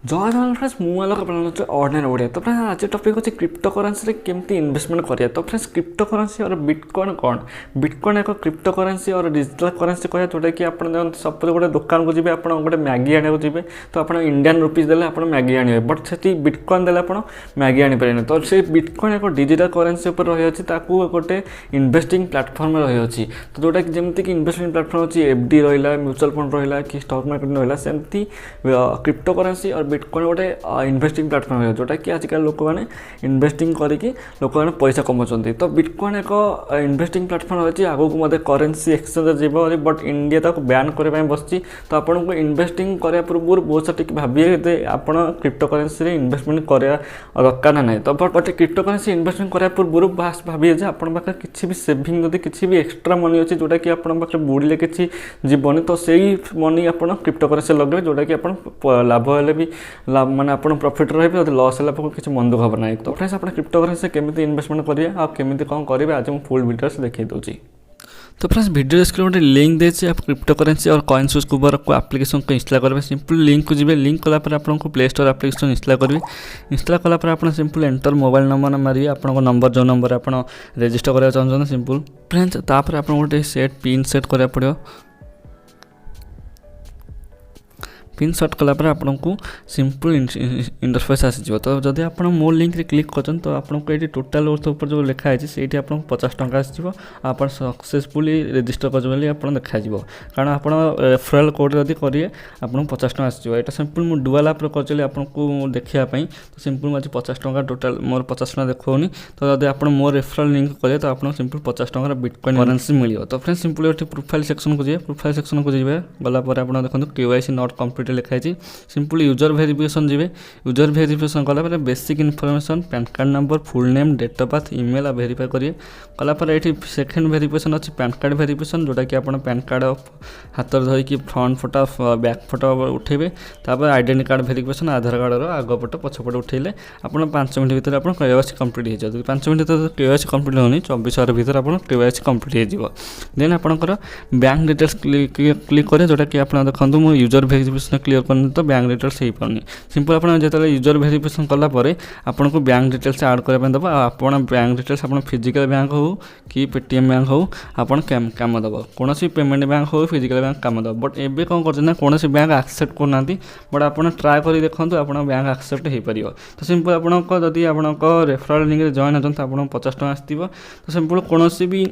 जय जगन्नाथ फ्रेंड्स मुझे plan ordinary Odia तो फ्रेंड्स आज टॉपिक अच्छे क्रिप्टो करेंसी केमती इन्वेस्टमेंट करिया तो फ्रेंड्स क्रिप्टो करेंसी और बिटकॉइन कौन बिटकॉइन एक क्रिप्टो करेंसी और डिजिटल करेंसी कह जोटा कि आप सपोज गोटे दुकान को जी आप गोटे मैगी आने जी तो आप इंडियन रुपीज देते आप मैगी आने बट से बिटकॉइन देते आप मैगी आनीपारे तो से बिटकॉइन एक डिजिटल करेंसी उपर रही है गोटे इन्वेस्टिंग प्लाटफर्म रही तो जोटा कि जमीक इन्वेस्टमेंट प्लाटफर्म अच्छी एफडी रहा म्यूचुअल फंड रहा कि स्टॉक मार्केट रहा सेमती क्रिप्टो करेंसी और बिटकॉइन गोटे इन्वेस्टिंग प्लाटफर्म है जोटा कि आजिकल लोक मैंने इन्वेस्टिंग करके लोक मैंने पैसा कमाउं तो बिटकॉइन एक इन्वेस्टिंग प्लाटफर्म रही आगू को मत करेंसी एक्सचेंज जीव बट इंडिया ताको बैन करने बस तो आपको इन्वेस्टिंग करने पूर्व बहुत सारे भाविए आप क्रिप्टो करेंसी इन्वेस्टमेंट करा दरकार ना तो बट क्रिप्टो करेंसी इन्वेस्टमेंट करने पूर्व बास भाविए आप किसी भी सेविंग जब किसी भी एक्सट्रा मनी अच्छी जोटा कि आप बुड़े किसी जीवन तो सही मनी आप क्रिप्टो करेंसी लगे जोटा कि आप लाभ हेल्ले भी लाभ माने आप प्रॉफिट रही लॉस है किसी मन दुख हम ना तो फ्रेंड्स आप क्रिप्टो करेंसी केमी इन्वेस्टमेंट करेंगे आमी कौन करेंगे आज मुझे फुल डिटेल्स देखिए दूसरी तो फ्रेंड्स वीडियो डिस्क्रिप्शन में लिंक देती आप क्रिप्टो करेंसी और 𝐸𝐴𝐴 को एप्लिकेशन को इंस्टॉल करेंगे सिंपल लिंक को जी लिंक कलापर आपको प्ले स्टोर एप्लिकेशन इंस्टॉल करेंगे इंस्टॉल कलापर आप सिंपल एंटर मोबाइल नंबर मारिए आपको नंबर जो नंबर आप रजिस्टर करा चाहते सिंपल फ्रेंड्स तापर आप गोटे सेट पिन सेट करा पड़ो पिन सेट कलापर आपको सिंपल इंटरफेस आसीज तो जब आप मो लिंक रे क्लिक कर तो आपको ये टोटाल वर्थ ऊपर जो लिखाई से आपको 50 टंका आसो आप सक्सेसफुली रजिस्टर कर आप देखा कारण आप रेफरल कोड जब करेंगे आपको 50 टंका आसो यहाँ सिंपल मुझे डुआल आप कर आपको देखापी तो सिंपल मुझे 50 टंका टोटाल मोर 50 टंका देखनी तो जब आप मो रेफरल लिंक करेंगे तो आपको सिंपल 50 टंका बिटकॉइन करेंसी मिले तो फ्रेंड्स सिंपल ये प्रोफाइल सेक्शन को जाए प्रोफाइल सेक्शन को जाए गलापर आप देखो KYC नॉट कंप्लीट लिखाई सिंपल यूजर वेरिफिकेशन जी यूजर वेरिफिकेशन कलापर basic information PAN card number full name date of birth email आ वेरीफाई करिए कलापर ये सेकेंड वेरिफिकेशन अच्छी पैन कार्ड वेरिफिकेशन जोटा कि आप पैन कार्ड हाथ धरिकी फ्रंट फोटो बैक फोटो उठेबे तापर identity card verification Aadhaar card आगपट पछपट उठेले आप 5 मिनट भीतर आप KYC कंप्लीट हो 5 मिनट भीतर KYC कंप्लीट होनी 24 आवर भीतर आप KYC कंप्लीट हो देन आपंकर बैंक डिटेल्स क्लिक करें जोटा कि आप देखो मुझे यूजर वेरिफिकेशन क्लियर करनी तो बैंक डिटेल्स हो पानी सिंपल आप जो यूजर वेरिफिकेशन कलापर आपको बैंक डिटेल्स आड करने दब आप बैंक डिटेल्स आप फिजिकल बैंक हो कि पेटीएम बैंक हो आप काम दब कौन पेमेंट बैंक हो फिजिकल बैंक काम दब बट एबे कौन कर कौन बैंक एक्सेप्ट करना बट आप ट्राए कर देखो आप बैंक एक्सेप्ट हो पार तो सिंपल आपको जदि आप रेफरल लिंक जॉइन होते आपको 50 टंका आसो तो सिंपल कौन भी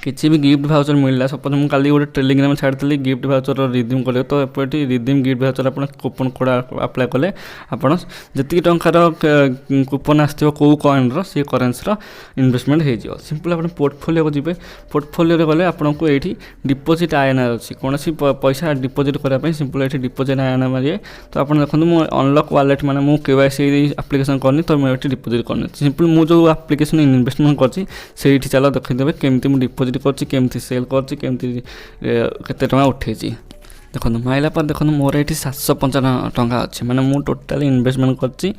किसी भी गिफ्ट भाउचर मिलला सपोज मुझे काली गोटे टेलीग्राम छाड़ी गिफ्ट भाउचर रिडीम कले तो एपटी रिडीम गिफ्ट भाउचर आप कूपन कोड अप्लाई कले आपड़ जी टंकार कूपन आसो कौ कॉइन सी करेन्सी इन्वेस्टमेंट हो सिंपल आप पोर्टफोलियो को जी पोर्टफोलियो गले आपको ये डिपोजिट आयना अच्छी कौन पैसा डिपोजिट करने सिंपल ये डिपोजिट आयना मारिए तो आप देखो मुझे अनलक वालेट मैंने मुझे KYC एप्लिकेशन करनी तो मुझे डिपोजिट करनी सिंपल मुझे जो एप्लिकेशन इन्वेस्टमेंट कर चलो देखीदेवे केमती मुझे डिपोजिट करमी सेल करते उठे देखो माइला पर देखो मोर ये 755 टंका अच्छे मैंने मुझे टोटाल इन्वेस्टमेंट कर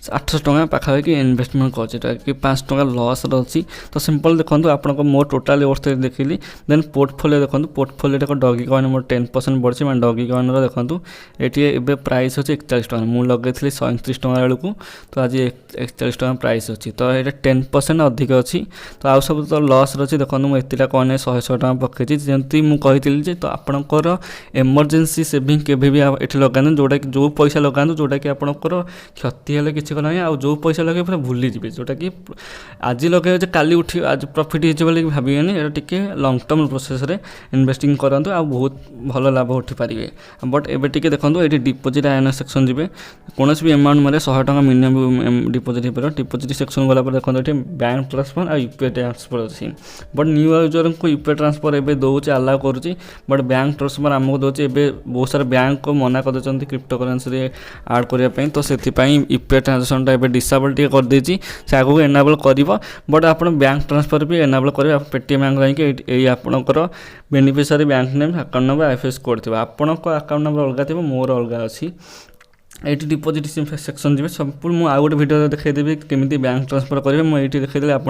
800 टंका पाखापाखि इन्वेस्टमेंट कर 5 टंका लॉस अच्छी तो सिंपल देखो आपको मोर टोटाल वर्थ देखिली देन पोर्टफोलियो देखो पोर्टफोलियो डगी कॉइन मोर 10% बढ़ी मैं डगी कॉइन देखो ये प्राइस अच्छे 41 टंका मुझे लगे 129 टंका बेलू तो आज 41 टंका प्राइस अच्छी तो ये 10% अधिक अच्छी तो आउ सब तो लॉस अच्छी देखो मुझे एतटा कॉइन 100 टंका पकई जमी मुझे तो आपंकर एमरजेंसी सेविंग के भी ये लगाते जोटा कि जो पैसा लगाते जोटा कि आपंकर क्षति है किसी ना आ जो पैसा लगे पूरा भूली जी जोटा कि आज लगे काली उठी आज प्रॉफिट हो भाविए ये टी लंग टर्म प्रोसेस रे इन्वेस्टिंग करूँ आ बहुत भल लाभ उठी पारे बट एबे टी देखो ये डिपोजिट आयन सेक्शन जी कौन भी अमाउंट मारे 100 टंका मिनिमम डिपोजिट हो पार डिपोजिट सेक्शन गला देखो ये बैंक ट्रांसफर आ यूपीआई ट्रांसफर अच्छी बट न्यू यूजर को यूपीआई ट्रांसफर एवं दौर अलाउ करुँच बट बैंक ट्रांसफर आमको दूसरे बहुत सारा बैंक को मना कर क्रिप्टो करेंसी आड करने तो से यूपीआई ट्रांजेक्शनटा एवं डिसेबल टी कर देती से आगू एनाबल कर बट आप बैंक ट्रांसफर भी एनाबल करेंगे पेटीएम बैंक जाकि आपंकर beneficiary bank name account number IFSC code थी आपको अकाउंट नंबर अलग थी मोर अलग अच्छी एटी डिपोजिट सेक्शन जी संपूर्ण मुझे आउ गोटे भिडियो देखदेवी केमी बैंक ट्रांसफर करेंगे मुझे देखदेली आप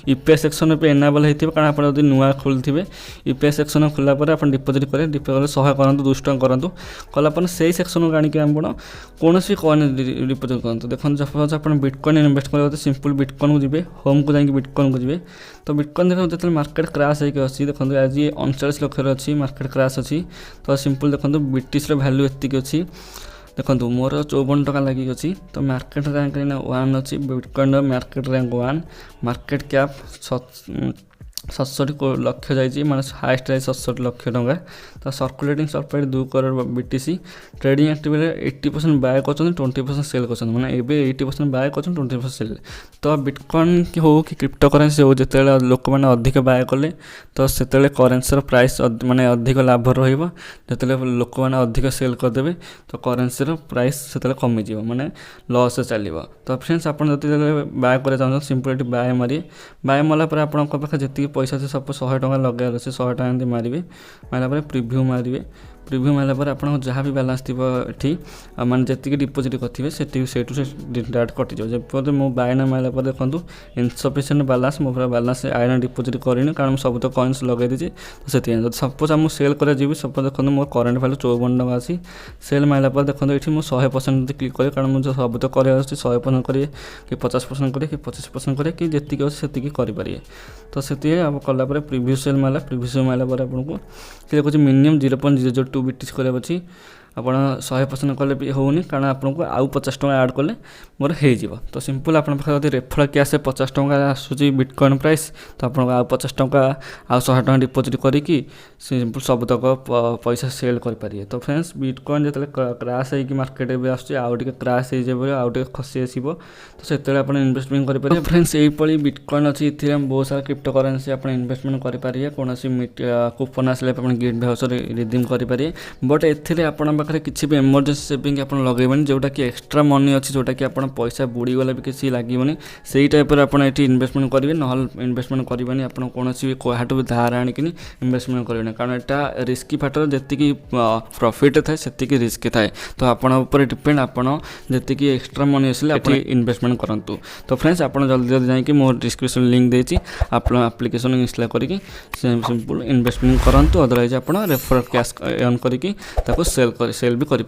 यूपीआई सेक्शन पे एनाबल होती है कारण आप नुआ खोलुवे यूपीआई सेक्शन खोलापर आप डिपोजिट करेंगे डिपोजिट 100 करूँ 200 टଙ୍କା करूँ कलापर से सेक्शन आनिक आप कौन कॉइन डिपोजिट करूँ देखो सपोज आप बिटकॉइन इन्वेस्ट करेंगे सिंपल बिटकॉइन को जी होम को जाकि बिटकॉइन को जी तो बिटकॉइन देखो जो मार्केट क्राश होगी अच्छी देखो आज 39 लक्ष अच्छी मार्केट क्राश अच्छी तो सिंपल देखो ब्रिटिश वैल्यू एतिक अच्छी देखो मोर 54 टଙ୍କା लगी अच्छी तो मार्केट रैंक 1 अच्छी bitcoin market rank 1 market cap 67 लक्ष जाइए माने हाएस्ट जाए 67 लक्ष टଙ୍କା तो circulating supply 2 crore BTC trading activity 80% buy कर 20% सेल कर मैंने ए 80% बाय कर 20% सेल तो बिटकॉइन हो कि क्रिप्टो करेन्सी हो जो लोक मैंने अधिक बाय कले तो से करेन्सी प्राइस माने अधिक लाभ रहिबो लोक मैंने अधिक सेल करदे तो करेन्सी प्राइस से कमिज माने लॉस चलो तो फ्रेंड्स आप बाय कर चाहते सिंपल बाय मारे बाय मारा पर आप जी पैसा से सब 100 टଙ୍କା लगार अच्छे 100 टଙ୍କା एमती मारे मारापर प्रिव्यू मारे प्रिव्यू मारा पर आप जहाँ भी बालांस थी ये माने जी डिपोजिट करेंगे से डायरेक्ट कटिज जब मो बायना मारा पर देखो इनसफिशिएंट बालांस मो बालांस आयना डिपोजिट करनी कारण सब तो कॉइन्स लगे दीजिए तो से सपोज आम सेल कर सपोज देखो मो करेन्ट वैल्यू 54 टଙ୍କା अच्छी सेल मारा पर देखो ये मुझे 100% क्लिक करे कारण मुझे सब तो कर 100% करेंगे कि 50% करेंगे कि 25% करेंगे कि जी अच्छे से करेंगे तो से आप कलापर प्रिव्यू सेल मारा प्रिव्यू सेल मारा पर आपको देखो मिनिमम 0.002 बीटीसी करार अच्छी आप 100% कले भी होनी कारण आपको आउ 50 टଙ୍କା ऐड कले मोर हो तो सिंपल आप रेफर कैश 50 टଙ୍କା आसूँ बिटकॉइन प्राइस तो आपको आउ 50 टଙ୍କା आउ 100 टଙ୍କା डिपोजिट करी सिंपल सबतक पैसा सेल करें तो फ्रेंड्स बिटकॉइन जो क्राश होगी मार्केट भी आसूँ आउ क्राश आउ खसी आसो तो से आप इन्वेस्टमेंट करेंगे फ्रेंड्स यही बिटकॉइन अच्छी ये बहुत सारा क्रिप्टो करेन्सी आप इन्वेस्टमेंट करेंगे कौन कूपन आसे गिफ्ट भाउचर रिडीम करेंगे बट ए पाखे किसी भी इमरजेंसी सेविंग आप लगेबनी जोटा कि एक्सट्रा मनी अच्छी जोटा कि आप पैसा बुड़ीगला भी किसी लगे से टाइप आप इन्वेस्टमेंट करेंगे ना इन्वेस्टमेंट करेंगे आप कौन भी क्या भी धार आनिक इन्वेस्टमेंट करेंगे कारण यहाँ रिस्की फैक्टर जी प्रॉफिट थाए से रिस्क थाए तो आपड़ डिपेंड आपड़ जी एक्सट्रा मनी आसे आप इन्वेस्टमेंट करूँ तो फ्रेंड्स आप जल्दी जल्दी जाकि मो डिस्क्रिप्शन लिंक देती आप एप्लिकेशन इंस्टॉल करके सिंपल इन्वेस्टमेंट करूँ अदरवाइज आप रेफर कैश अर्न करके सेल भी करें।